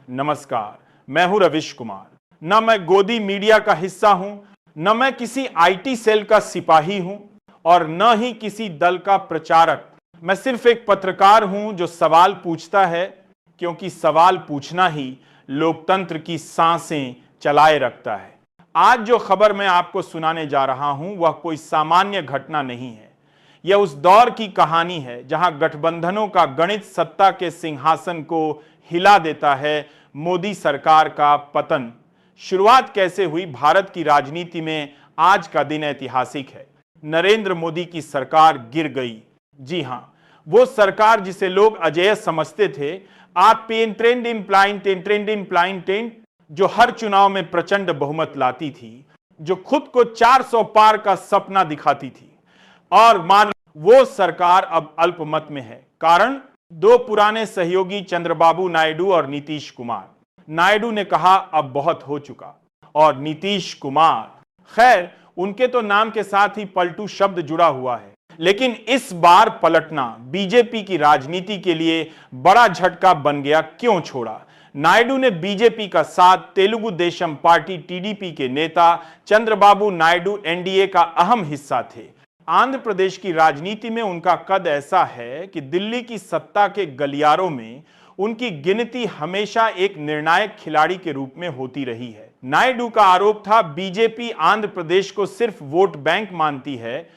नमस्कार, मैं हूं रविश कुमार। न मैं गोदी मीडिया का हिस्सा हूं, न मैं किसी आईटी सेल का सिपाही हूं और न ही किसी दल का प्रचारक। मैं सिर्फ एक पत्रकार हूं जो सवाल पूछता है, क्योंकि सवाल पूछना ही लोकतंत्र की सांसें चलाए रखता है। आज जो खबर मैं आपको सुनाने जा रहा हूं वह कोई सामान्य घटना नहीं है। यह उस दौर की कहानी है जहां गठबंधनों का गणित सत्ता के सिंहासन को हिला देता है। मोदी सरकार का पतन। शुरुआत कैसे हुई भारत की राजनीति में? आज का दिन ऐतिहासिक है। नरेंद्र मोदी की सरकार गिर गई। जी हां, वो सरकार जिसे लोग अजेय समझते थे, आप जो हर चुनाव में प्रचंड बहुमत लाती थी, जो खुद को 400 पार का सपना दिखाती थी। और मान वो सरकार अब अल्पमत में है। कारण दो पुराने सहयोगी चंद्रबाबू नायडू और नीतीश कुमार। नायडू ने कहा अब बहुत हो चुका, और नीतीश कुमार, खैर उनके तो नाम के साथ ही पलटू शब्द जुड़ा हुआ है। लेकिन इस बार पलटना बीजेपी की राजनीति के लिए बड़ा झटका बन गया। क्यों छोड़ा? नायडू ने बीजेपी का साथ। तेलुगु देशम पार्टी टीडीपी के नेता चंद्रबाबू नायडू एनडीए का अहम हिस्सा थे। आंध्र प्रदेश की राजनीति में उनका कद ऐसा है कि दिल्ली की सत्ता के गलियारों में उनकी गिनती हमेशा एक निर्णायक खिलाड़ी के रूप में होती रही है। नायडू का आरोप था बीजेपी आंध्र प्रदेश को सिर्फ वोट बैंक मानती है,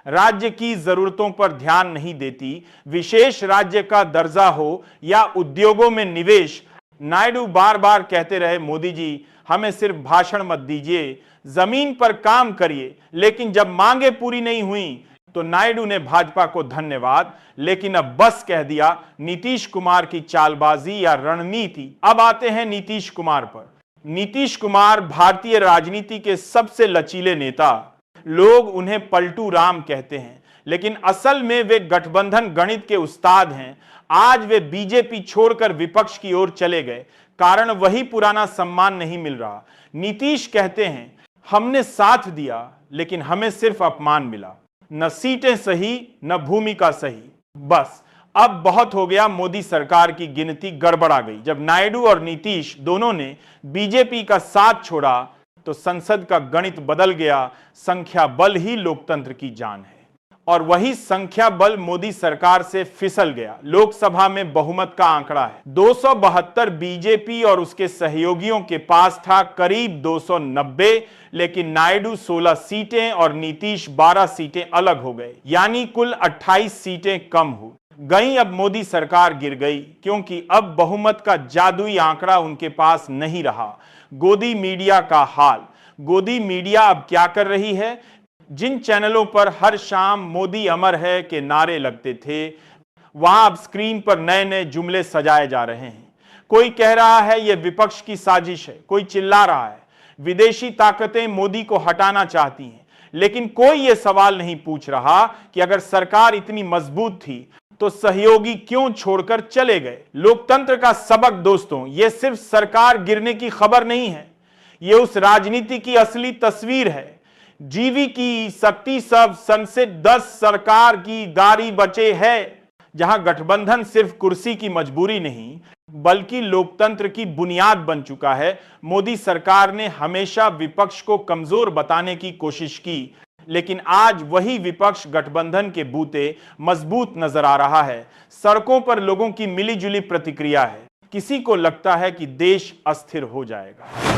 राज्य की जरूरतों पर ध्यान नहीं देती, विशेष राज्य का दर्जा हो या उद्योगों में निवेश। नायडू बार बार कहते रहे, मोदी जी हमें सिर्फ भाषण मत दीजिए, जमीन पर काम करिए। लेकिन जब मांगे पूरी नहीं हुई तो नायडू ने भाजपा को धन्यवाद, लेकिन अब बस कह दिया। नीतीश कुमार की चालबाजी या रणनीति। अब आते हैं नीतीश कुमार पर। नीतीश कुमार भारतीय राजनीति के सबसे लचीले नेता। लोग उन्हें पलटू राम कहते हैं, लेकिन असल में वे गठबंधन गणित के उस्ताद हैं। आज वे बीजेपी छोड़कर विपक्ष की ओर चले गए, कारण वही पुराना सम्मान नहीं मिल रहा। नीतीश कहते हैं, हमने साथ दिया लेकिन हमें सिर्फ अपमान मिला, न सीटें सही न भूमिका सही। बस अब बहुत हो गया। मोदी सरकार की गिनती गड़बड़ा गई। जब नायडू और नीतीश दोनों ने बीजेपी का साथ छोड़ा तो संसद का गणित बदल गया। संख्या बल ही लोकतंत्र की जान है, और वही संख्या बल मोदी सरकार से फिसल गया। लोकसभा में बहुमत का आंकड़ा है 272 बीजेपी और उसके सहयोगियों के पास था करीब 290, लेकिन नायडू 16 सीटें और नीतीश 12 सीटें अलग हो गए, यानी कुल 28 सीटें कम हो गई। अब मोदी सरकार गिर गई, क्योंकि अब बहुमत का जादुई आंकड़ा उनके पास नहीं रहा। गोदी मीडिया का हाल। गोदी मीडिया अब क्या कर रही है? जिन चैनलों पर हर शाम मोदी अमर है के नारे लगते थे, वहां अब स्क्रीन पर नए नए जुमले सजाए जा रहे हैं। कोई कह रहा है यह विपक्ष की साजिश है, कोई चिल्ला रहा है विदेशी ताकतें मोदी को हटाना चाहती हैं। लेकिन कोई यह सवाल नहीं पूछ रहा कि अगर सरकार इतनी मजबूत थी तो सहयोगी क्यों छोड़कर चले गए। लोकतंत्र का सबक दोस्तों, यह सिर्फ सरकार गिरने की खबर नहीं है, यह उस राजनीति की असली तस्वीर है। जीवी की शक्ति सब संसद 10 सरकार की गाड़ी बचे है, जहां गठबंधन सिर्फ कुर्सी की मजबूरी नहीं बल्कि लोकतंत्र की बुनियाद बन चुका है। मोदी सरकार ने हमेशा विपक्ष को कमजोर बताने की कोशिश की, लेकिन आज वही विपक्ष गठबंधन के बूते मजबूत नजर आ रहा है। सड़कों पर लोगों की मिलीजुली प्रतिक्रिया है। किसी को लगता है कि देश अस्थिर हो जाएगा,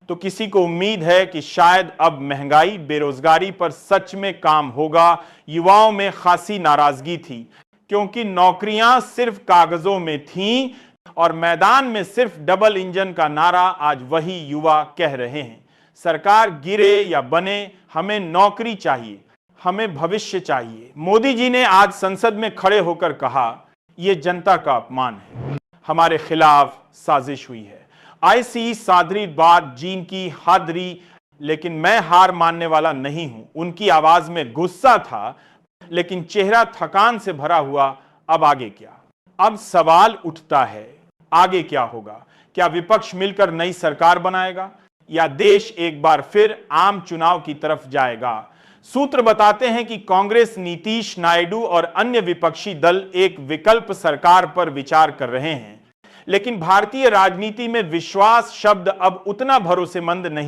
तो किसी को उम्मीद है कि शायद अब महंगाई बेरोजगारी पर सच में काम होगा। युवाओं में खासी नाराजगी थी, क्योंकि नौकरियां सिर्फ कागजों में थीं और मैदान में सिर्फ डबल इंजन का नारा आज वही युवा कह रहे हैं। सरकार गिरे या बने, हमें नौकरी चाहिए, हमें भविष्य चाहिए। मोदी जी ने आज संसद में खड़े होकर कहा, यह जनता का अपमान है, हमारे खिलाफ साजिश हुई है। ऐसी सादरी बात जीन की हादरी, लेकिन मैं हार मानने वाला नहीं हूं। उनकी आवाज में गुस्सा था, लेकिन चेहरा थकान से भरा हुआ। अब आगे क्या? अब सवाल उठता है, आगे क्या होगा? क्या विपक्ष मिलकर नई सरकार बनाएगा या देश एक बार फिर आम चुनाव की तरफ जाएगा? सूत्र बताते हैं कि कांग्रेस, नीतीश, नायडू और अन्य विपक्षी दल एक विकल्प सरकार पर विचार कर रहे हैं, लेकिन भारतीय राजनीति में विश्वास शब्द अब उतना भरोसेमंद नहीं